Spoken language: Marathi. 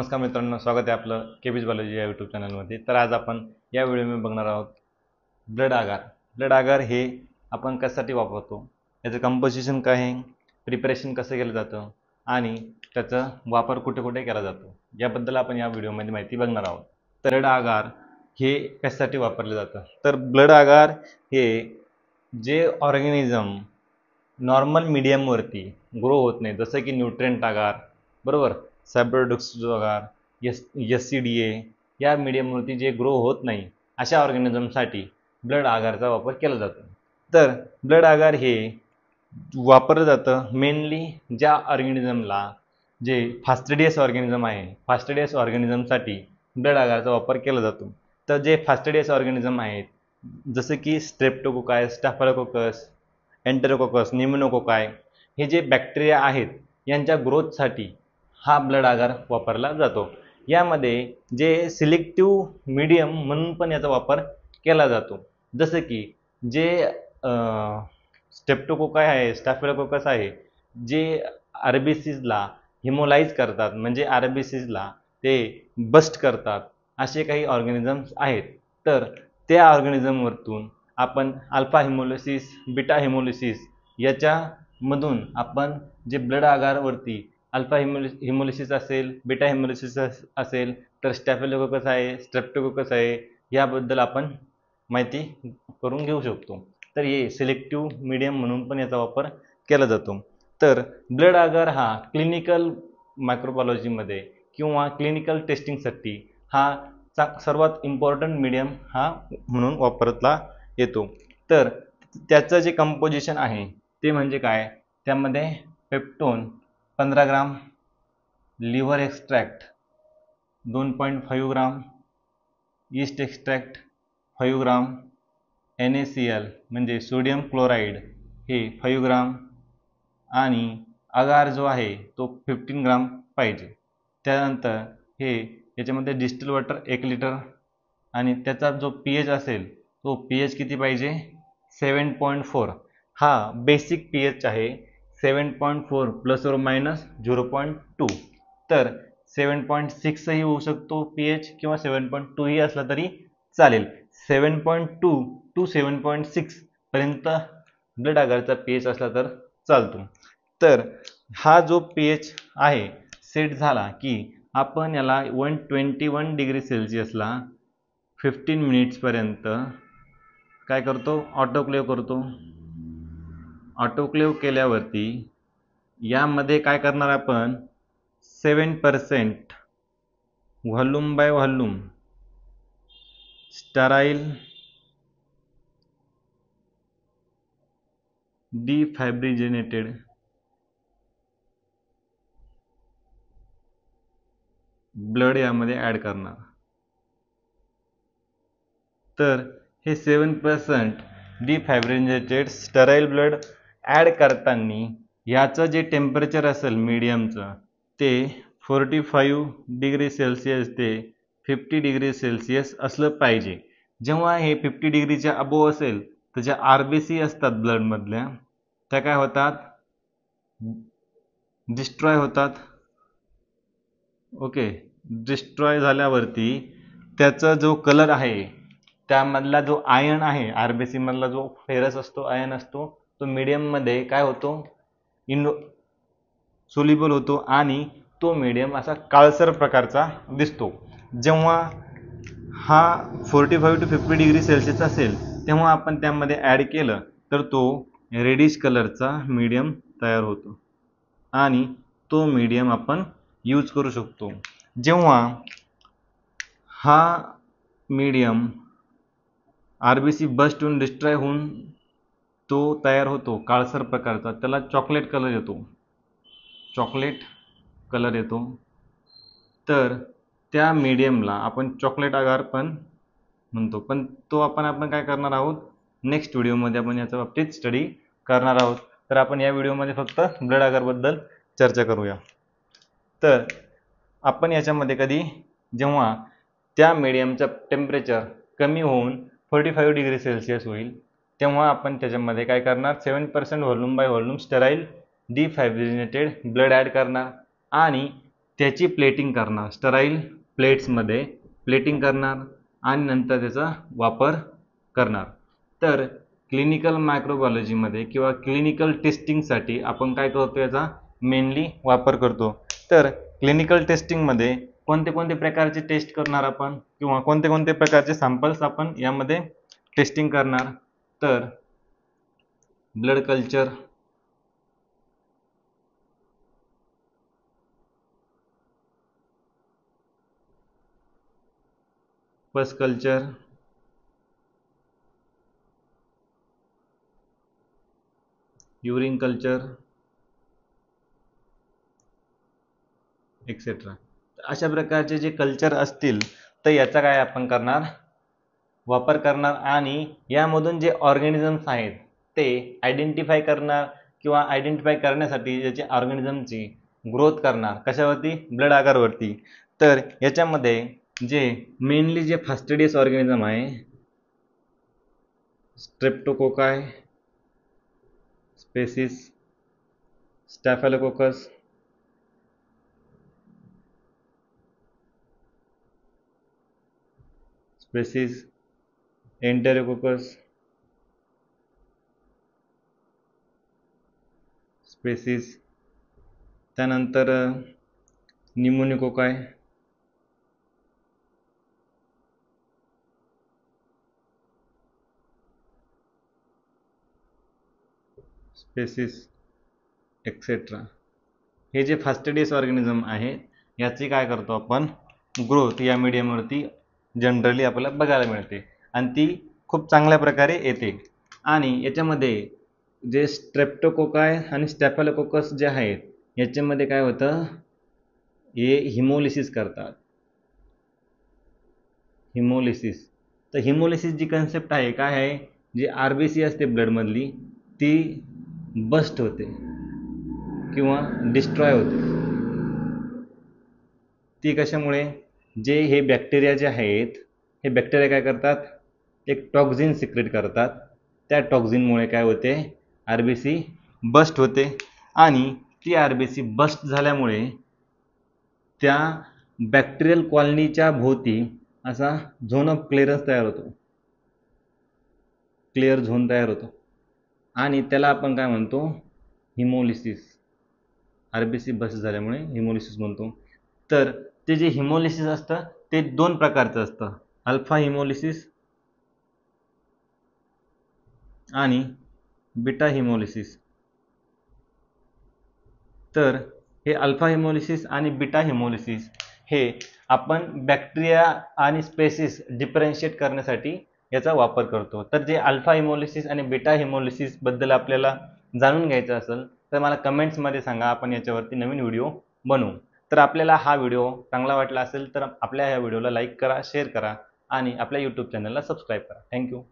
नमस्कार मित्रांनो, स्वागत आहे आपलं केबीज बायोलॉजी या यूट्यूब चॅनलमध्ये। तर आज आपण या व्हिडिओमध्ये बघणार आहोत ब्लड आगार। ब्लड आगार हे आपण कशासाठी वापरतो, याचं कंपोजिशन काय आहे, प्रिपरेशन कसं केलं जातं आणि त्याचा वापर कुठे कुठे केला जातो याबद्दल आपण या व्हिडिओमध्ये माहिती बघणार आहोत। तर ब्लड आगार हे कशासाठी वापरले जातं, तर ब्लड आगार हे जे ऑर्गॅनिझम नॉर्मल मीडियमवरती ग्रो होत नाही, जसं की न्यूट्रिएंट आगार, बरोबर, सॅब्रोडक्स आगार, SCDA या मीडियमवरती जे ग्रो होत नाही अशा ऑर्गॅनिझमसाठी ब्लड आगारचा वापर केला जातो। तर ब्लड आगार हे वापरलं जातं मेनली ज्या ऑर्गॅनिझमला जे फास्टिडियस ऑर्गॅनिझम आहे, फास्टिडियस ऑर्गॅनिझमसाठी ब्लड आगारचा वापर केला जातो। तर जे फास्टिडियस ऑर्गॅनिझम आहेत जसे की स्ट्रेप्टोकोकाय, स्टाफिलोकोकस, एंटेरोकोकस, निमोनोकोकाय हे जे बॅक्टेरिया आहेत यांच्या ग्रोथसाठी हा ब्लड आगार वापरला जातो। यामध्ये जे सिलेक्टिव्ह मीडियम म्हणून पण याचा वापर केला जातो, जसं की जे स्ट्रेप्टोकोकाय आहे, स्टाफिलोकोकस आहे, जे RBCsला हिमोलाइज करतात, म्हणजे RBCsला ते बस्ट करतात, असे काही ऑर्गॅनिझम्स आहेत। तर त्या ऑर्गॅनिझमवरतून आपण अल्फा हिमोलिसिस, बीटा हिमोलिसिस याच्यामधून आपण जे ब्लड आगारवरती अल्फा हिमोलिसिस असेल, बीटा हिमोलिसिस असेल, तर स्टॅफिलोकोकस आहे, स्ट्रेप्टोकोकस आहे, याबद्दल आपण माहिती करून घेऊ शकतो। तर हे सिलेक्टिव्ह मीडियम म्हणून पण याचा वापर केला जातो। तर ब्लड आगार हा क्लिनिकल मायक्रोबायोलॉजीमध्ये किंवा क्लिनिकल टेस्टिंगसाठी हा सर्वात इम्पॉर्टंट मीडियम हा म्हणून वापरला येतो। तर त्याचं जे कंपोजिशन आहे ते म्हणजे काय, त्यामध्ये पेप्टोन 15 ग्राम, लिव्हर एक्स्ट्रॅक्ट 2.5 ग्राम, ईस्ट एक्स्ट्रॅक्ट 5 ग्राम, NaCl म्हणजे सोडियम क्लोराईड हे 5 ग्राम आणि आगार जो आहे तो 15 ग्राम पाहिजे। त्यानंतर हे याच्यामध्ये डिस्टिल वॉटर 1 लिटर आणि त्याचा जो pH असेल तो pH किती पाहिजे, 7.4। हा बेसिक pH आहे, 7.4 प्लस और मायनस 0.2। तर 7.6 ही होऊ शकतो pH किंवा 7.2 ही असला तरी चालेल। 7.2 टू 7.6 पर्यंत ब्लड आगारचा pH असला तर चालतो। तर हा जो pH आहे सेट झाला की आपण याला 121 डिग्री सेल्सिअसला 15 मिनिट्सपर्यंत काय करतो, ऑटोक्लेव्ह करतो। ऑटोक्लेव्ह केल्यावरती यामध्ये काय करणार आपण, 7% volume by volume sterile defibrinated blood यामध्ये ॲड करणार। तर हे 7% डिफायब्रिनेटेड स्टराइल ब्लड ॲड करताना याचं जे टेम्परेचर असेल मीडियमचं ते 45 डिग्री सेल्सिअस ते 50 डिग्री सेल्सिअस असलं पाहिजे। जेव्हा हे 50 डिग्रीच्या अबोव असेल तर ज्या RBC असतात ब्लडमधल्या त्या काय होतात, डिस्ट्रॉय होतात। ओके, डिस्ट्रॉय झाल्यावरती त्याचा जो कलर आहे, त्यामधला जो आयन आहे, RBC मधला जो फेरस असतो, आयन असतो, तो मीडियममध्ये काय होतो, सोल्युबल होतो आणि तो मीडियम असा काळसर प्रकारचा दिसतो। जेव्हा हा 45 टू 50 डिग्री सेल्सिअस असेल तेव्हा आपण त्यामध्ये ॲड केलं तर तो रेडिश कलरचा मीडियम तयार होतो आणि तो मीडियम आपण यूज करू शकतो। जेव्हा हा मीडियम RBC बस्ट होऊन डिस्ट्रॉय होऊन तो तयार होतो काळसर प्रकारचा, त्याला चॉकलेट कलर येतो, चॉकलेट कलर येतो। तर त्या मीडियमला आपण चॉकलेट आगार पण म्हणतो, पण तो आपण काय करणार आहोत, नेक्स्ट व्हिडिओमध्ये आपण याच्या बाबतीत स्टडी करणार आहोत। तर आपण या व्हिडिओमध्ये फक्त ब्लड आगारबद्दल चर्चा करूया। तर आपण याच्यामध्ये कधी जेव्हा त्या मीडियमचं टेम्परेचर कमी होऊन 45 डिग्री सेल्सिअस होईल तेव्हा आपण त्याच्यामध्ये काय करणार, 7% volume by volume sterile defibrinated blood add करणार आणि त्याची प्लेटिंग करणार, स्टराईल प्लेट्समध्ये प्लेटिंग करणार आणि नंतर त्याचा वापर करणार. तर क्लिनिकल मायक्रोबायोलॉजीमध्ये किंवा क्लिनिकल टेस्टिंगसाठी आपण काय करतो, याचा मेनली वापर करतो. तर क्लिनिकल टेस्टिंगमध्ये कोणते कोणते प्रकारचे टेस्ट करणार आपण किंवा कोणते कोणते प्रकारचे सॅम्पल्स आपण यामध्ये टेस्टिंग करणार? तर ब्लड कल्चर, पस कल्चर, युरिन कल्चर एक्सेट्रा. अशा प्रकारचे जे कल्चर असतील तर याचा काय आपण करणार, वापर करणार आणि यामधून जे ऑर्गॅनिझम्स आहेत ते आयडेंटिफाय करणार किंवा आयडेंटिफाय करण्यासाठी याचे ऑर्गॅनिझमची ग्रोथ करणार. कशावरती? ब्लड आगारवरती. तर याच्यामध्ये जे मेनली जे फास्टिडियस ऑर्गॅनिझम आहे, स्ट्रेप्टोकोकाय spaces, staphylococcus, spaces, enterococcus spaces, त्यानंतर न्यूमोनिकोकाय, स्पेसिस एक्सेट्रा. हे जे फास्टिडियस ऑर्गॅनिझम आहे याची काय करतो आपण, ग्रोथ या मीडियमवरती जनरली आपल्याला बघायला मिळते आणि ती खूप चांगल्या प्रकारे येते. आणि याच्यामध्ये जे स्ट्रेप्टोकोकाय आणि स्टॅफिलोकोकस जे आहेत याच्यामध्ये काय होतं, हे हिमोलिसिस करतात. हिमोलिसिस. तर हिमोलिसिस जी कन्सेप्ट आहे काय आहे, जी RBC असते ब्लडमधली ती बस्ट होते किंवा डिस्ट्रॉय होते. ती कशामुळे, जे हे बॅक्टेरिया जे आहेत हे बॅक्टेरिया काय करतात, एक टॉक्झिन सिक्रेट करतात. त्या टॉक्झिनमुळे काय होते, RBC बस्ट होते आणि ती RBC बस्ट झाल्यामुळे त्या बॅक्टेरियल कॉलनीच्या भोवती असा झोन ऑफ क्लिअरन्स तयार होतो, क्लिअर झोन तयार होतो आणि त्याला आपण काय म्हणतो, हिमोलिसिस. RBC बस्ट झाल्यामुळे हिमोलिसिस म्हणतो. तर ते जे हिमोलिसिस असतं ते 2 प्रकारचं असतं, अल्फा हिमोलिसिस आणि बीटा हिमोलिसिस. तर हे अल्फा हिमोलिसिस आणि बीटा हिमोलिसिस हे आपण बॅक्टेरिया आणि स्पेसिस डिफरेन्शिएट करण्यासाठी याचा वापर करतो. तर जे अल्फा हिमोलिसिस आणि बीटा हिमोलिसिस बद्दल आपल्याला जाणून घ्यायचं असेल तर मला कमेंट्समध्ये सांगा, आपण याच्यावरती नवीन व्हिडिओ बनवू. तर आपल्याला हा व्हिडिओ चांगला वाटला असेल तर आपल्या ह्या व्हिडिओला लाईक करा, शेअर करा आणि आपल्या यूट्यूब चॅनलला सबस्क्राईब करा. थँक्यू.